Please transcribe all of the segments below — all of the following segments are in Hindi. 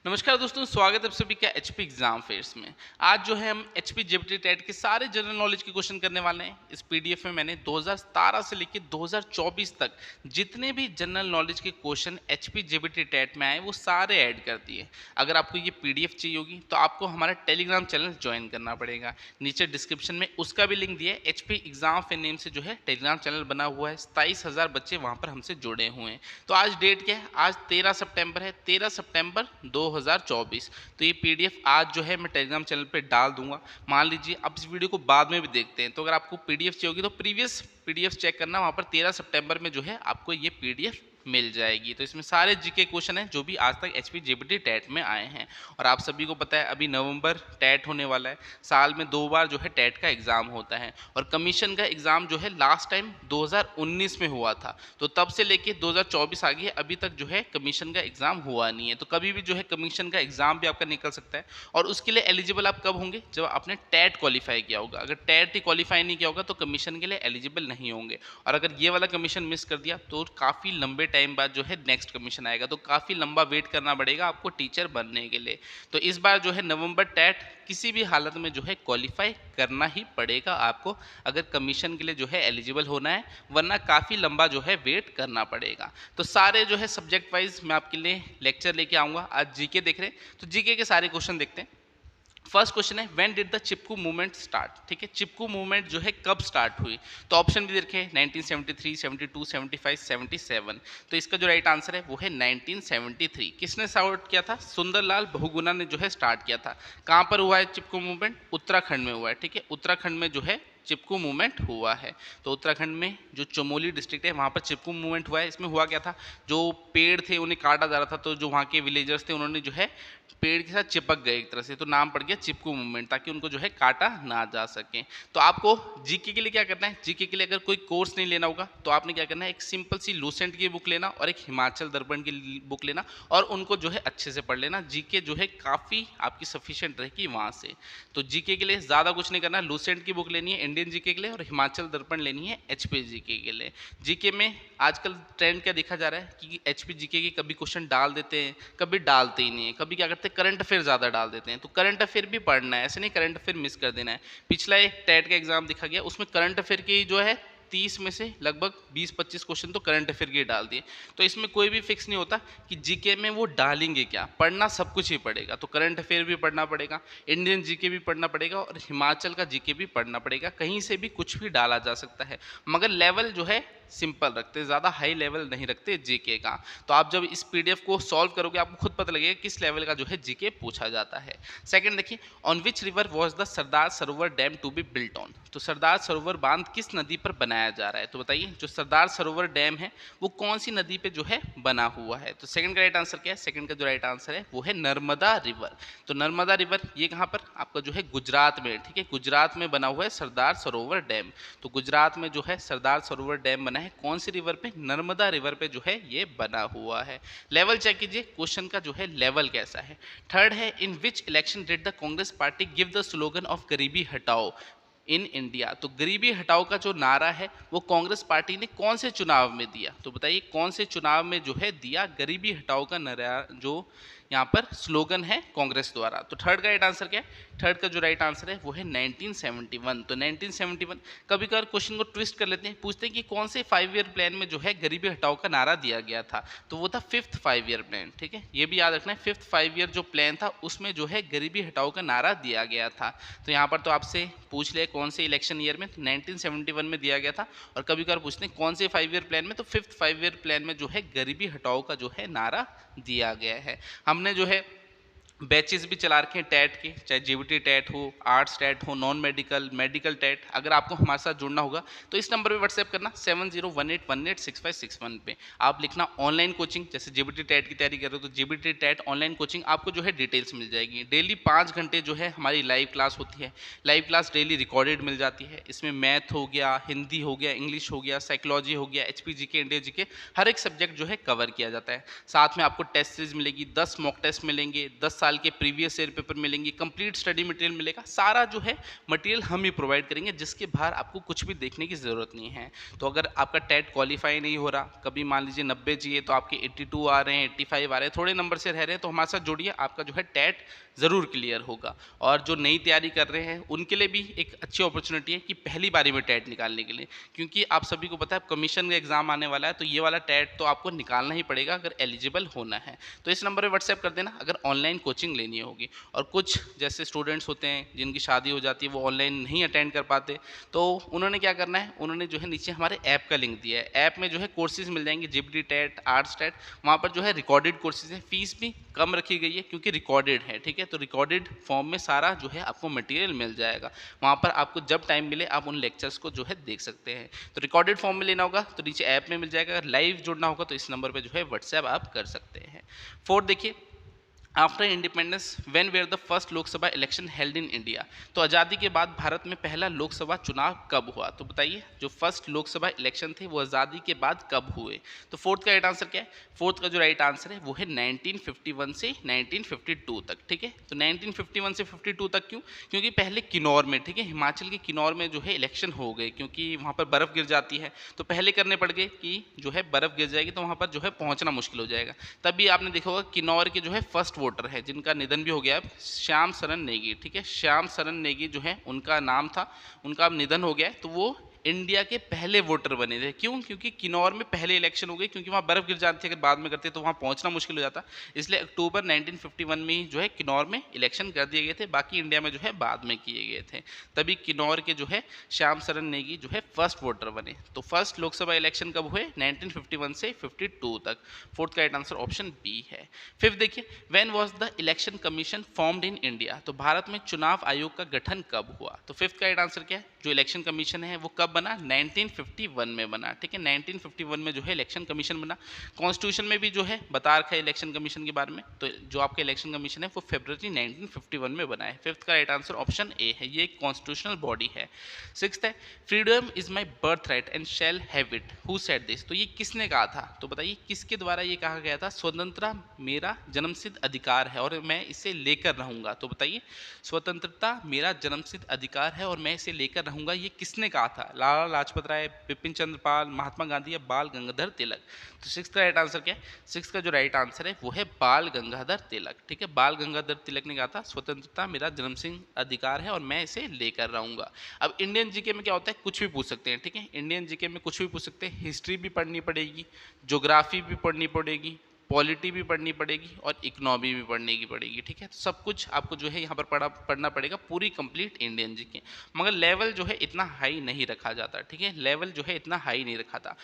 नमस्कार दोस्तों, स्वागत है आप सभी का एचपी एग्जाम फेयर्स में। आज जो है हम एचपी जेबीटी टेट के सारे जनरल नॉलेज के क्वेश्चन करने वाले हैं। इस पीडीएफ में मैंने 2017 से लेकर 2024 तक जितने भी जनरल नॉलेज के क्वेश्चन एचपी जेबीटी टेट में आए वो सारे ऐड कर दिए। अगर आपको ये पीडीएफ चाहिए होगी तो आपको हमारा टेलीग्राम चैनल ज्वाइन करना पड़ेगा। नीचे डिस्क्रिप्शन में उसका भी लिंक दिया है। एचपी एग्जाम फेयर नेम से जो है टेलीग्राम चैनल बना हुआ है। 27,000 बच्चे वहाँ पर हमसे जुड़े हुए हैं। तो आज डेट क्या है? आज 13 सितंबर है। 13 सितंबर 2024। तो ये पीडीएफ आज जो है मैं टेलीग्राम चैनल पे डाल दूंगा। मान लीजिए आप इस वीडियो को बाद में भी देखते हैं तो अगर आपको पीडीएफ चाहिए होगी तो प्रीवियस पीडीएफ चेक करना, वहाँ पर 13 सितंबर में जो है आपको ये पीडीएफ मिल जाएगी। तो इसमें सारे जीके क्वेश्चन हैं जो भी आज तक एचपी जेबीटी टेट में आए हैं। और आप सभी को पता है अभी नवंबर टेट होने वाला है। साल में 2 बार जो है टेट का एग्ज़ाम होता है और कमीशन का एग्ज़ाम जो है लास्ट टाइम 2019 में हुआ था। तो तब से लेके 2024 आ गई है, अभी तक जो है कमीशन का एग्ज़ाम हुआ नहीं है। तो कभी भी जो है कमीशन का एग्ज़ाम भी आपका निकल सकता है। और उसके लिए एलिजिबल आप कब होंगे? जब आपने टेट क्वालिफाई किया होगा। अगर टेट ही क्वालिफाई नहीं किया होगा तो कमीशन के लिए एलिजिबल नहीं होंगे। और अगर ये वाला कमीशन मिस कर दिया तो काफ़ी लंबे टाइम बाद जो है नेक्स्ट कमीशन आएगा। तो काफ़ी लंबा वेट करना पड़ेगा आपको टीचर बनने के लिए। तो इस बार जो है नवंबर टेट किसी भी हालत में जो है क्वालिफाई करना ही पड़ेगा आपको, अगर कमीशन के लिए जो है एलिजिबल होना है, वरना काफ़ी लंबा जो है वेट करना पड़ेगा। तो सारे जो है सब्जेक्ट वाइज मैं आपके लिए लेक्चर लेके आऊँगा। आज जीके देख रहे हैं तो जीके के सारे क्वेश्चन देखते हैं। फर्स्ट क्वेश्चन है when did the Chipko movement start. ठीक है, चिपकू मूवमेंट जो है कब स्टार्ट हुई? तो ऑप्शन भी देखे 1973, 72, 75, 77। तो इसका जो राइट आंसर है वो है 1973। किसने स्टार्ट किया था? सुंदरलाल बहुगुणा ने जो है स्टार्ट किया था। कहाँ पर हुआ है चिपकू मूवमेंट? उत्तराखंड में हुआ है। ठीक है, उत्तराखंड में जो है चिपकू मूवमेंट हुआ है। तो उत्तराखंड में जो चमोली डिस्ट्रिक्ट है वहाँ पर चिपकू मूवमेंट हुआ है। इसमें हुआ क्या था, जो पेड़ थे उन्हें काटा जा रहा था, तो जो वहाँ के विलेजर्स थे उन्होंने जो है पेड़ के साथ चिपक गए एक तरह से, तो नाम पड़ गया चिपकू मूवमेंट, ताकि उनको जो है काटा ना जा सके। तो आपको जीके के लिए क्या करना है? जीके के लिए अगर कोई कोर्स नहीं लेना होगा तो आपने क्या करना है, एक सिंपल सी लूसेंट की बुक लेना और एक हिमाचल दर्पण की बुक लेना और उनको जो है अच्छे से पढ़ लेना। जीके जो है काफ़ी आपकी सफिशिएंट रहेगी वहाँ से। तो जीके के लिए ज़्यादा कुछ नहीं करना, लूसेंट की बुक लेनी है इंडियन जीके के लिए और हिमाचल दर्पण लेनी है एचपी जीके के लिए। जीके में आजकल ट्रेंड क्या देखा जा रहा है कि एचपी जीके के कभी क्वेश्चन डाल देते हैं, कभी डालते ही नहीं है, कभी क्या करते हैं करंट अफेयर ज़्यादा डाल देते हैं। तो करंट अफेयर भी पढ़ना है, ऐसे नहीं करंट अफेयर मिस कर देना है। पिछला एक टेट का एग्जाम देखा गया, उसमें करंट अफेयर की जो है 30 में से लगभग 20-25 क्वेश्चन तो करंट अफेयर के डाल दिए। तो इसमें कोई भी फिक्स नहीं होता कि जीके में वो डालेंगे क्या, पढ़ना सब कुछ ही पड़ेगा। तो करंट अफेयर भी पढ़ना पड़ेगा, इंडियन जीके भी पढ़ना पड़ेगा और हिमाचल का जीके भी पढ़ना पड़ेगा। कहीं से भी कुछ भी डाला जा सकता है, मगर लेवल जो है सिंपल रखते, ज़्यादा हाई लेवल नहीं रखते जीके का। तो आप जब इस पीडीएफ को सॉल्व करोगे आपको खुद पता लगेगा किस लेवल का जो है जीके पूछा जाता है। सेकंड देखिए, on which river was the Sardar Sarovar dam to be built on. तो सरदार सरोवर बांध किस नदी पर बनाया जा रहा है? तो बताइए, जो सरदार सरोवर डैम है वो कौन सी नदी पे जो है बना हुआ है? तो सेकंड का राइट आंसर क्या है? सेकंड का जो राइट आंसर है वो है नर्मदा रिवर। तो नर्मदा रिवर ये कहाँ पर? आपका जो है गुजरात में। ठीक है, गुजरात में बना हुआ है सरदार सरोवर डैम। तो गुजरात में जो है सरदार सरोवर डैम बना है, कौन सी रिवर पे? नर्मदा रिवर पे जो है ये बना हुआ है। लेवल चेक कीजिए क्वेश्चन का जो है लेवल कैसा है। थर्ड है, in which election did the Congress party give the slogan of garibi hatao in India. तो गरीबी हटाओ का जो नारा है वो कांग्रेस पार्टी ने कौन से चुनाव में दिया? तो बताइए कौन से चुनाव में जो है दिया गरीबी हटाओ का नारा, जो यहाँ पर स्लोगन है कांग्रेस द्वारा। तो थर्ड का राइट आंसर क्या है? थर्ड का जो राइट आंसर है वो है 1971। तो 1971 कभी कभार क्वेश्चन को ट्विस्ट कर लेते हैं, पूछते हैं कि कौन से 5 ईयर प्लान में जो है गरीबी हटाओ का नारा दिया गया था। तो वो था 5th 5 ईयर प्लान। ठीक है, ये भी याद रखना है, 5th 5 ईयर जो प्लान था उसमें जो है गरीबी हटाओ का नारा दिया गया था। तो यहाँ पर तो आपसे पूछ ले कौन से इलेक्शन ईयर में, तो 1971 में दिया गया था। और कभी कभार पूछते हैं कौन से 5 ईयर प्लान में, तो 5th 5 ईयर प्लान में जो है गरीबी हटाओ का जो है नारा दिया गया है। हमने जो है बैचेस भी चला रखे हैं टेट के, चाहे जीबीटी टेट हो, आर्ट्स टेट हो, नॉन मेडिकल, मेडिकल टेट। अगर आपको हमारे साथ जुड़ना होगा तो इस नंबर पे व्हाट्सएप करना 7018186561 पे। आप लिखना ऑनलाइन कोचिंग, जैसे जीबीटी टेट की तैयारी कर रहे हो तो जीबीटी टेट ऑनलाइन कोचिंग, आपको जो है डिटेल्स मिल जाएगी। डेली 5 घंटे जो है हमारी लाइव क्लास होती है। लाइव क्लास डेली रिकॉर्डेड मिल जाती है। इसमें मैथ हो गया, हिंदी हो गया, इंग्लिश हो गया, साइकोलॉजी हो गया, एचपी जीके, इंडिया जीके, हर एक सब्जेक्ट जो है कवर किया जाता है। साथ में आपको टेस्ट सीरीज मिलेगी, 10 मॉक टेस्ट मिलेंगे, 10 साल के प्रीवियस ईयर पेपर मिलेंगे, कंप्लीट स्टडी मटेरियल मिलेगा, सारा जो है मटेरियल हम ही प्रोवाइड करेंगे, जिसके बाहर आपको कुछ भी देखने की ज़रूरत नहीं है। तो अगर आपका टेट क्वालिफाई नहीं हो रहा, कभी मान लीजिए 90 चाहिए तो आपके 82 आ रहे हैं, 85 आ रहे हैं, थोड़े नंबर से रह रहे हैं, तो हमारे साथ जुड़िए, आपका जो है टेट ज़रूर क्लियर होगा। और जो नई तैयारी कर रहे हैं उनके लिए भी एक अच्छी अपॉर्चुनिटी है कि पहली बारी में टेट निकालने के लिए, क्योंकि आप सभी को पता है कमीशन का एग्जाम आने वाला है, तो ये वाला टेट तो आपको निकालना ही पड़ेगा अगर एलिजिबल होना है। तो इस नंबर पर व्हाट्सएप कर देना अगर ऑनलाइन कोचिंग लेनी होगी। और कुछ जैसे स्टूडेंट्स होते हैं जिनकी शादी हो जाती है, वो ऑनलाइन नहीं अटेंड कर पाते, तो उन्होंने क्या करना है, उन्होंने जो है नीचे हमारे ऐप का लिंक दिया है, ऐप में जो है कोर्सेज मिल जाएंगे, जीपीटी टेट, आर्ट्स टेट, वहाँ पर जो है रिकॉर्डेड कोर्सेज है, फीस भी कम रखी गई है क्योंकि रिकॉर्डेड है, ठीक है। तो रिकॉर्डेड फॉर्म में सारा जो है आपको मटेरियल मिल जाएगा, वहाँ पर आपको जब टाइम मिले आप उन लेक्चर्स को जो है देख सकते हैं। तो रिकॉर्डेड फॉर्म में लेना होगा तो नीचे ऐप में मिल जाएगा, अगर लाइव जुड़ना होगा तो इस नंबर पर जो है व्हाट्सएप आप कर सकते हैं। फोर्थ देखिए, after independence when were the first Lok Sabha election held in India, तो आज़ादी के बाद भारत में पहला लोकसभा चुनाव कब हुआ, तो बताइए जो फर्स्ट लोकसभा इलेक्शन थे वो आज़ादी के बाद कब हुए। तो फोर्थ का राइट आंसर क्या है, फोर्थ का जो राइट आंसर है वो है 1951 से 1952 तक, ठीक है। तो 1951 से 52 तक क्यों, क्योंकि पहले किन्नौर में, ठीक है, हिमाचल के किन्नौर में जो है इलेक्शन हो गए, क्योंकि वहाँ पर बर्फ़ गिर जाती है, तो पहले करने पड़ गए कि जो है बर्फ़ गिर जाएगी तो वहाँ पर जो है पहुँचना मुश्किल हो जाएगा। तभी आपने देखा होगा किन्नौर के जो है फर्स्ट वोटर है जिनका निधन भी हो गया है, श्याम सरन नेगी, ठीक है, श्याम सरन नेगी जो है उनका नाम था, उनका अब निधन हो गया है, तो वो इंडिया के पहले वोटर बने थे। क्यों, क्योंकि किन्नौर में पहले इलेक्शन हो गई, क्योंकि वहाँ बर्फ़ गिर जाती है, अगर बाद में करते तो वहाँ पहुँचना मुश्किल हो जाता, इसलिए अक्टूबर 1951 में ही जो है किन्नौर में इलेक्शन कर दिए गए थे, बाकी इंडिया में जो है बाद में किए गए थे। तभी किन्नौर के जो है श्याम सरन नेगी जो है फर्स्ट वोटर बने। तो फर्स्ट लोकसभा इलेक्शन कब हुए, 1951 से 52 तक। फोर्थ का राइट आंसर ऑप्शन बी है। फिफ्थ देखिए, when was the election commission formed in India, तो भारत में चुनाव आयोग का गठन कब हुआ। तो फिफ्थ का राइट आंसर क्या है, जो इलेक्शन कमीशन है वो कब बना, 1951 में बना, ठीक है, 1951 में जो है इलेक्शन कमीशन बना। कॉन्स्टिट्यूशन में भी जो है बता रखा है इलेक्शन कमीशन के बारे में, तो जो आपका इलेक्शन कमीशन है वो फरवरी 1951 में बना है। फिफ्थ का राइट आंसर ऑप्शन ए है, ये एक कॉन्स्टिट्यूशनल बॉडी है। सिक्स्थ है, freedom is my birth right and shall have it, who said this, तो ये किसने कहा था, तो बताइए किसके द्वारा ये कहा गया था, स्वतंत्रता मेरा जन्मसिद्ध अधिकार है और मैं इसे लेकर रहूंगा। तो बताइए स्वतंत्रता मेरा जन्मसिद्ध अधिकार है और मैं इसे लेकर रहूंगा, ये किसने कहा था, लाला लाजपत राय, बिपिन चंद्र पाल, महात्मा गांधी या बाल गंगाधर तिलक। तो सिक्स का राइट आंसर क्या है, सिक्स का जो राइट आंसर है वो है बाल गंगाधर तिलक, ठीक है, बाल गंगाधर तिलक ने कहा था स्वतंत्रता मेरा जन्मसिद्ध अधिकार है और मैं इसे लेकर रहूंगा। अब इंडियन जीके में क्या होता है, कुछ भी पूछ सकते हैं, ठीक है, इंडियन जीके में कुछ भी पूछ सकते हैं, हिस्ट्री भी पढ़नी पड़ेगी, ज्योग्राफी भी पढ़नी पड़ेगी, पॉलिटी भी पढ़नी पड़ेगी और इकोनॉमी भी पढ़ने की पड़ेगी, ठीक है। तो सब कुछ आपको जो है यहाँ पर पढ़ना पड़ेगा, पूरी कंप्लीट इंडियन जीके, मगर लेवल जो है इतना हाई नहीं रखा जाता, ठीक है, लेवल जो है इतना हाई नहीं रखा था।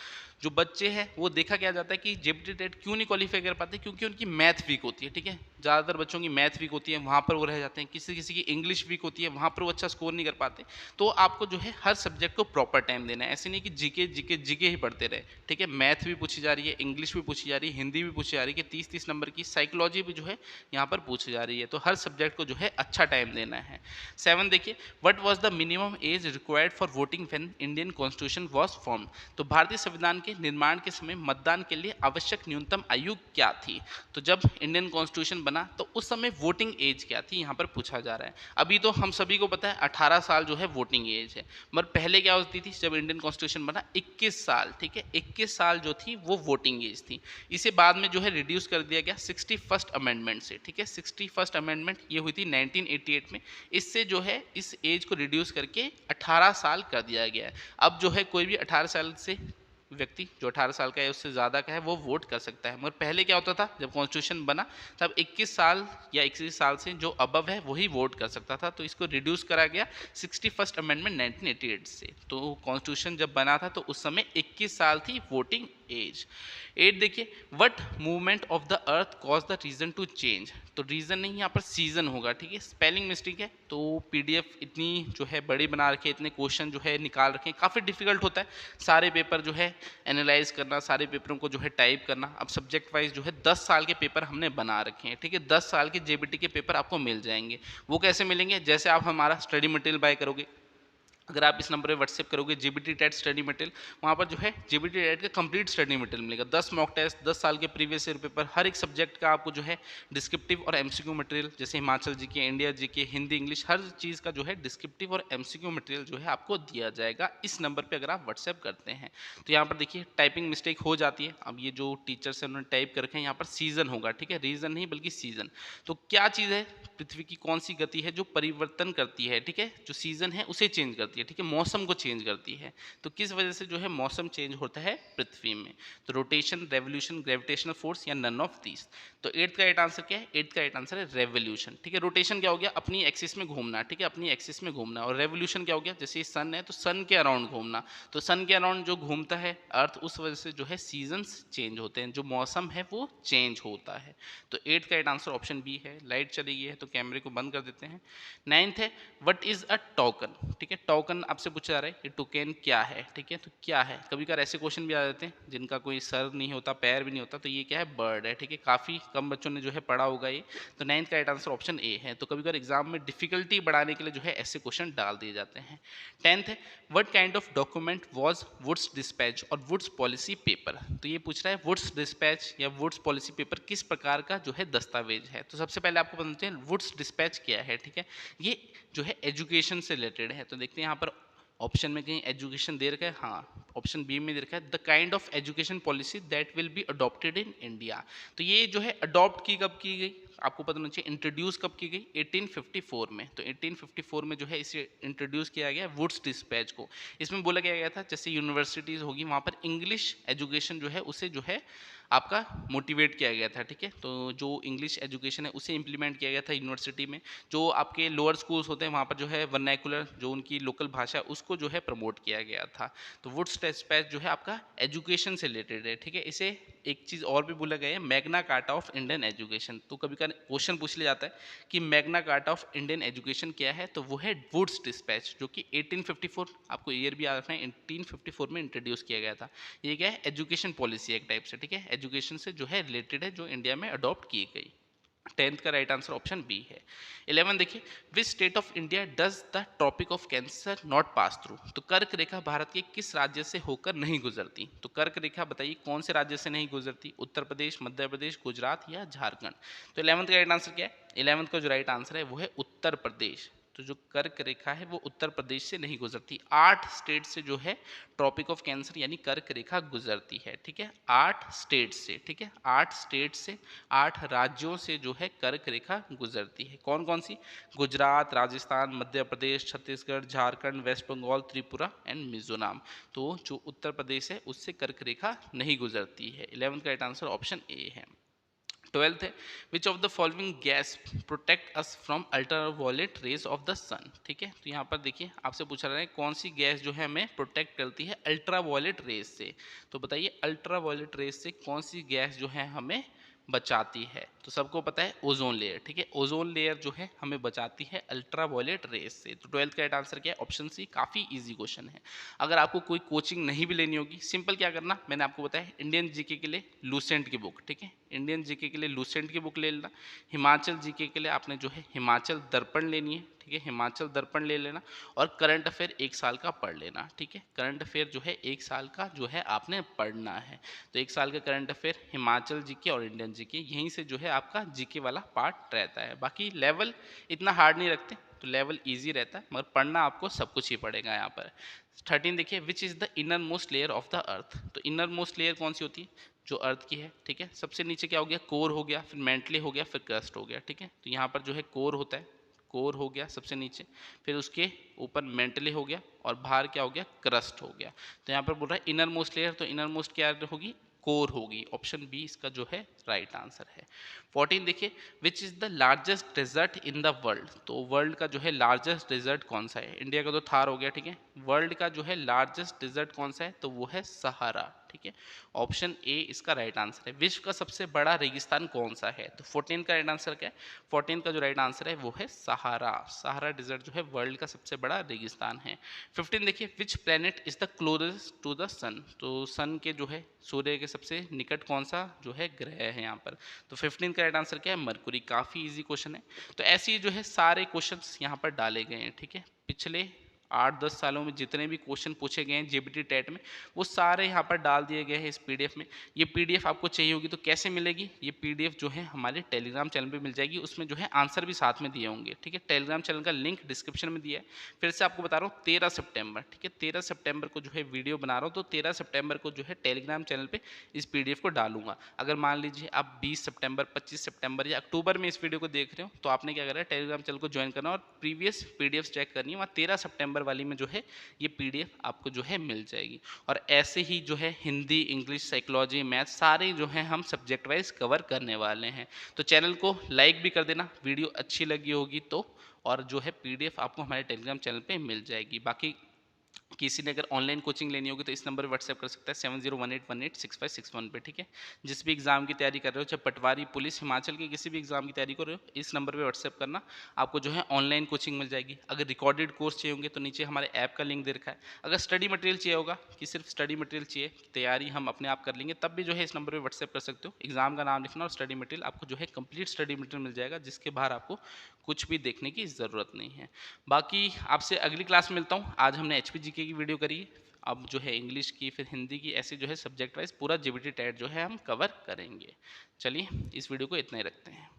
जो बच्चे हैं वो देखा क्या जाता है कि जेईई टेट क्यों नहीं क्वालिफाई कर पाते, क्योंकि उनकी मैथ वीक होती है, ठीक है, ज़्यादातर बच्चों की मैथ वीक होती है, वहाँ पर वो रह जाते हैं, किसी किसी की इंग्लिश वीक होती है, वहाँ पर वो अच्छा स्कोर नहीं कर पाते। तो आपको जो है हर सब्जेक्ट को प्रॉपर टाइम देना है, ऐसे नहीं कि जीके जीके जीके ही पढ़ते रहे, ठीक है, मैथ भी पूछी जा रही है, इंग्लिश भी पूछी जा रही है, हिंदी भी पूछी जा रही है कि 30-30 नंबर की, साइकोलॉजी भी जो है यहाँ पर पूछी जा रही है, तो हर सब्जेक्ट को जो है अच्छा टाइम देना है। 7 देखिए, what was the minimum age required for voting when Indian constitution was form, तो भारतीय संविधान के निर्माण के समय मतदान के लिए आवश्यक न्यूनतम आयु क्या थी। तो जब इंडियन कॉन्स्टिट्यूशन बना तो उस समय वोटिंग एज क्या थी, यहाँ पर पूछा जा रहा है। अभी तो हम सभी को पता है 18 साल जो है वोटिंग एज है, मगर पहले क्या होती थी जब इंडियन कॉन्स्टिट्यूशन बना, 21 साल, ठीक है, 21 साल जो थी वो वोटिंग एज थी। इसे बाद में जो है रिड्यूस कर दिया गया 61st अमेंडमेंट से, ठीक है, 61st अमेंडमेंट ये हुई थी 1988 में, इससे जो है इस एज को रिड्यूस करके 18 साल कर दिया गया है। अब जो है कोई भी 18 साल से व्यक्ति जो 18 साल का है उससे ज़्यादा का है वो वोट कर सकता है, मगर पहले क्या होता था जब कॉन्स्टिट्यूशन बना तब 21 साल या 21 साल से जो अबव है वही वोट कर सकता था, तो इसको रिड्यूस करा गया 61st अमेंडमेंट 1988 से। तो कॉन्स्टिट्यूशन जब बना था तो उस समय 21 साल थी वोटिंग एज। 8 देखिए, what movement of the earth cause the reason to change, तो रीजन नहीं यहाँ पर सीजन होगा, ठीक है, स्पेलिंग मिस्टेक है, तो पीडीएफ इतनी जो है बड़ी बना रखे, इतने क्वेश्चन जो है निकाल रखे, काफ़ी डिफिकल्ट होता है सारे पेपर जो है एनालाइज करना, सारे पेपरों को जो है टाइप करना। अब सब्जेक्ट वाइज जो है 10 साल के पेपर हमने बना रखे हैं, ठीक है, 10 साल के जेबीटी के पेपर आपको मिल जाएंगे। वो कैसे मिलेंगे, जैसे आप हमारा स्टडी मटेरियल बाय करोगे, अगर आप इस नंबर पे व्हाट्सएप करोगे जीबीटी टेट स्टडी मटेरियल, वहाँ पर जो है जीबीटी टेट का कंप्लीट स्टडी मटेरियल मिलेगा, 10 मॉक टेस्ट, 10 साल के प्रीवियस ईयर पेपर, हर एक सब्जेक्ट का आपको जो है डिस्क्रिप्टिव और एमसीक्यू मटेरियल, जैसे Himachal GK, India GK, Hindi English, हर चीज़ का जो है डिस्क्रिप्टिव और एमसीक्यू मटेरियल जो है आपको दिया जाएगा इस नंबर पर अगर आप व्हाट्सएप करते हैं। तो यहाँ पर देखिए टाइपिंग मिस्टेक हो जाती है। अब ये जो टीचर्स हैं उन्होंने टाइप कर रखे हैं, यहाँ पर सीजन होगा, ठीक है, रीजन नहीं बल्कि सीजन। तो क्या चीज़ है, पृथ्वी की कौन सी गति है जो परिवर्तन करती है, ठीक है, जो सीजन है उसे चेंज करती है, ठीक है, मौसम को चेंज करती है। तो किस वजह से जो है मौसम चेंज होता है पृथ्वी में? तो रोटेशन, रेवोल्यूशन, ग्रेविटेशनल फोर्स या नन ऑफ दीज। तो एट्थ का राइट आंसर क्या है? एट्थ का राइट आंसर है रेवोल्यूशन, ठीक है। रोटेशन क्या हो गया? अपनी एक्सिस में घूमना, ठीक है, अपनी एक्सिस में घूमना। और रेवोल्यूशन क्या हो गया? जैसे सन है तो सन के अराउंड घूमना। तो सन के अराउंड जो घूमता है अर्थ, उस वजह से जो है सीजन्स चेंज होते हैं, जो मौसम है वो चेंज होता है। तो एट्थ का राइट आंसर ऑप्शन बी है। लाइट चली गई है तो कैमरे को बंद कर देते हैं। नाइन्थ है व्हाट इज अ टोकन, ठीक है। टोकन आपसे पूछा जा रहा है कि टोकन क्या है, ठीक है। तो क्या है, कभी कभार ऐसे क्वेश्चन भी आ जाते हैं जिनका कोई सर नहीं होता, पैर भी नहीं होता, तो ये क्या है? बर्ड है, ठीक है। काफ़ी कम बच्चों ने जो है पढ़ा होगा ये। तो नाइन्थ का राइट आंसर ऑप्शन ए है। तो कभी कभार एग्जाम में डिफिकल्टी बढ़ाने के लिए जो है ऐसे क्वेश्चन डाल दिए जाते हैं। टेंथ है what kind of document was Woods dispatch और वुड्स पॉलिसी पेपर। तो ये पूछ रहा है वुड्स डिस्पैच या वुड्स पॉलिसी पेपर किस प्रकार का जो है दस्तावेज है। तो सबसे पहले आपको बताते हैं वुड्स डिस्पैच क्या है, ठीक है। ये जो है एजुकेशन से रिलेटेड है। तो देखते हैं यहाँ पर ऑप्शन में कहीं एजुकेशन दे रखा है, हाँ, ऑप्शन बी में दे रखा है the kind of education policy that will be adopted in India. तो ये जो है अडॉप्ट की कब की गई, आपको पता होना चाहिए। इंट्रोड्यूस कब की गई? 1854 में। तो 1854 में जो है इसे इंट्रोड्यूस किया गया वुड्स डिस्पैच को। इसमें बोला गया था जैसे यूनिवर्सिटीज़ होगी वहाँ पर इंग्लिश एजुकेशन जो है उसे जो है आपका मोटिवेट किया गया था, ठीक है। तो जो इंग्लिश एजुकेशन है उसे इम्प्लीमेंट किया गया था यूनिवर्सिटी में। जो आपके लोअर स्कूल्स होते हैं वहाँ पर जो है वर्नैकुलर, जो उनकी लोकल भाषा, उसको जो है प्रमोट किया गया था। तो वुड्स डिस्पैच जो है आपका एजुकेशन से रिलेटेड है, ठीक है। इसे एक चीज़ और भी बोला गया है Magna carta of Indian education. तो कभी कभी क्वेश्चन पूछ लिया जाता है कि Magna carta of Indian education क्या है, तो वो है वुड्स डिस्पैच, जो कि 1854, आपको ईयर भी याद रखना है, 1854 में इंट्रोड्यूस किया गया था। ये क्या है? एजुकेशन पॉलिसी एक टाइप से, ठीक है, एजुकेशन से जो है रिलेटेड है, जो इंडिया में अडॉप्ट की गई। टेंथ का राइट आंसर ऑप्शन बी है। 11 देखिए which state of India does the tropic of cancer not pass through. तो कर्क रेखा भारत के किस राज्य से होकर नहीं गुजरती? तो कर्क रेखा बताइए कौन से राज्य से नहीं गुजरती? उत्तर प्रदेश, मध्य प्रदेश, गुजरात या झारखंड। तो 11th का राइट आंसर क्या है? 11th का जो राइट आंसर है वो है उत्तर प्रदेश। तो जो कर्क रेखा है वो उत्तर प्रदेश से नहीं गुजरती। 8 स्टेट से जो है ट्रॉपिक ऑफ कैंसर यानी कर्क रेखा गुजरती है, ठीक है, 8 स्टेट से, ठीक है, 8 स्टेट से, 8 राज्यों से जो है कर्क रेखा गुजरती है। कौन कौन सी? Gujarat, Rajasthan, Madhya Pradesh, Chhattisgarh, Jharkhand, waste Bengal, Tripura and Mizoram. तो जो उत्तर प्रदेश है उससे कर्क रेखा नहीं गुजरती है। 11th का राइट आंसर ऑप्शन ए है। 12th है which of the following gas protect us from ultraviolet rays of the sun. ठीक है, तो यहाँ पर देखिए आपसे पूछा रहा है कौन सी गैस जो है हमें प्रोटेक्ट करती है अल्ट्रावायलेट रेज से। तो बताइए अल्ट्रावायलेट रेज से कौन सी गैस जो है हमें बचाती है? तो सबको पता है ओजोन लेयर, ठीक है, ओजोन लेयर जो है हमें बचाती है अल्ट्रावायलेट रेज से। तो 12th का राइट आंसर क्या है? Option C. काफ़ी इजी क्वेश्चन है। अगर आपको कोई कोचिंग नहीं भी लेनी होगी, सिंपल क्या करना, मैंने आपको बताया इंडियन जीके के लिए लूसेंट की बुक, ठीक है, इंडियन जीके के लिए लूसेंट की बुक ले लेना। हिमाचल जीके के लिए आपने जो है हिमाचल दर्पण लेनी है, ठीक है, हिमाचल दर्पण ले लेना। और करंट अफेयर 1 साल का पढ़ लेना, ठीक है, करंट अफेयर जो है 1 साल का जो है आपने पढ़ना है। तो 1 साल का करंट अफेयर हिमाचल जीके और इंडियन जीके, यहीं से जो है आपका जीके वाला पार्ट रहता है। बाकी लेवल इतना हार्ड नहीं रखते, तो लेवल इजी रहता है, मगर पढ़ना आपको सब कुछ ही पड़ेगा यहाँ पर। 13 देखिए which is the inner most layer of the अर्थ। तो इनर मोस्ट लेयर कौन सी होती है? जो अर्थ की है, ठीक है। सबसे नीचे क्या हो गया? कोर हो गया, फिर मेंटली हो गया, फिर क्रस्ट हो गया, ठीक है। तो यहाँ पर जो है कोर होता है, कोर हो गया सबसे नीचे, फिर उसके ऊपर मेंटली हो गया और बाहर क्या हो गया? क्रस्ट हो गया। तो यहाँ पर बोल रहा है इनर मोस्ट लेयर, तो इनर मोस्ट क्या होगी? कोर होगी। ऑप्शन बी इसका जो है राइट आंसर है। 14 देखिए which is the largest desert in the world. तो वर्ल्ड का जो है लार्जेस्ट डेजर्ट कौन सा है? इंडिया का तो थार हो गया, ठीक है, वर्ल्ड का जो है लार्जेस्ट डेजर्ट कौन सा है? तो वो है सहारा, ठीक है, ऑप्शन ए इसका राइट आंसर है। विश्व का सबसे बड़ा रेगिस्तान कौन सा है? तो 14 का राइट आंसर क्या है? 14 का जो राइट आंसर है वो है सहारा। सहारा डेजर्ट जो है वर्ल्ड का सबसे बड़ा रेगिस्तान है। 15 देखिए which planet is the closest to the sun. तो सन के जो है सूर्य के सबसे निकट कौन सा जो है ग्रह है यहाँ पर? तो 15 का राइट आंसर क्या है? मरकुरी। काफ़ी इजी क्वेश्चन है। तो ऐसे ही जो है सारे क्वेश्चंस यहाँ पर डाले गए हैं, ठीक है, पिछले 8-10 सालों में जितने भी क्वेश्चन पूछे गए हैं जेबीटी टेट में, वो सारे यहाँ पर डाल दिए गए हैं इस पीडीएफ में। ये पीडीएफ आपको चाहिए होगी तो कैसे मिलेगी? ये पीडीएफ जो है हमारे टेलीग्राम चैनल पे मिल जाएगी, उसमें जो है आंसर भी साथ में दिए होंगे, ठीक है। टेलीग्राम चैनल का लिंक डिस्क्रिप्शन में दिया है। फिर से आपको बता रहा हूँ 13 सितंबर, ठीक है, 13 सितंबर को जो है वीडियो बना रहा हूँ, तो 13 सितंबर को जो है टेलीग्राम चैनल पे इस पीडीएफ को डालूंगा। अगर मान लीजिए आप 20 सितंबर, 25 सितंबर या अक्टूबर में इस वीडियो को देख रहे हो, तो आपने क्या करना है, टेलीग्राम चैनल को ज्वाइन करना और प्रीवियस पीडीएफ चेक करनी है। वहाँ 13 सितंबर वाली में जो है ये पीडीएफ आपको जो है मिल जाएगी। और ऐसे ही जो है हिंदी, इंग्लिश, साइकोलॉजी, मैथ सारे जो है हम सब्जेक्ट वाइज कवर करने वाले हैं। तो चैनल को लाइक भी कर देना, वीडियो अच्छी लगी होगी तो, और जो है पीडीएफ आपको हमारे टेलीग्राम चैनल पे मिल जाएगी। बाकी किसी ने अगर ऑनलाइन कोचिंग लेनी होगी तो इस नंबर पर व्हाट्सएप कर सकता है 7018186561 पे, ठीक है। जिस भी एग्जाम की तैयारी कर रहे हो, चाहे पटवारी, पुलिस, हिमाचल के किसी भी एग्जाम की तैयारी कर रहे हो, इस नंबर पे व्हाट्सएप करना, आपको जो है ऑनलाइन कोचिंग मिल जाएगी। अगर रिकॉर्डेड कोर्स चाहिए होंगे तो नीचे हमारे ऐप का लिंक दे रखा है। अगर स्टडी मटेरियल चाहिए होगा कि सिर्फ स्टडी मटेरियल चाहिए, तैयारी हम अपने आप कर लेंगे, तब भी जो है इस नंबर पर व्हाट्सएप कर सकते हो। एग्जाम का नाम लिखना और स्टडी मटेरियल, आपको जो है कंप्लीट स्टडी मटेरियल मिल जाएगा, जिसके बाहर आपको कुछ भी देखने की ज़रूरत नहीं है। बाकी आपसे अगली क्लास में मिलता हूँ। आज हमने एचपीजीके की वीडियो करी, अब जो है इंग्लिश की, फिर हिंदी की, ऐसे जो है सब्जेक्ट वाइज पूरा जेबीटी टेट जो है हम कवर करेंगे। चलिए इस वीडियो को इतना ही रखते हैं।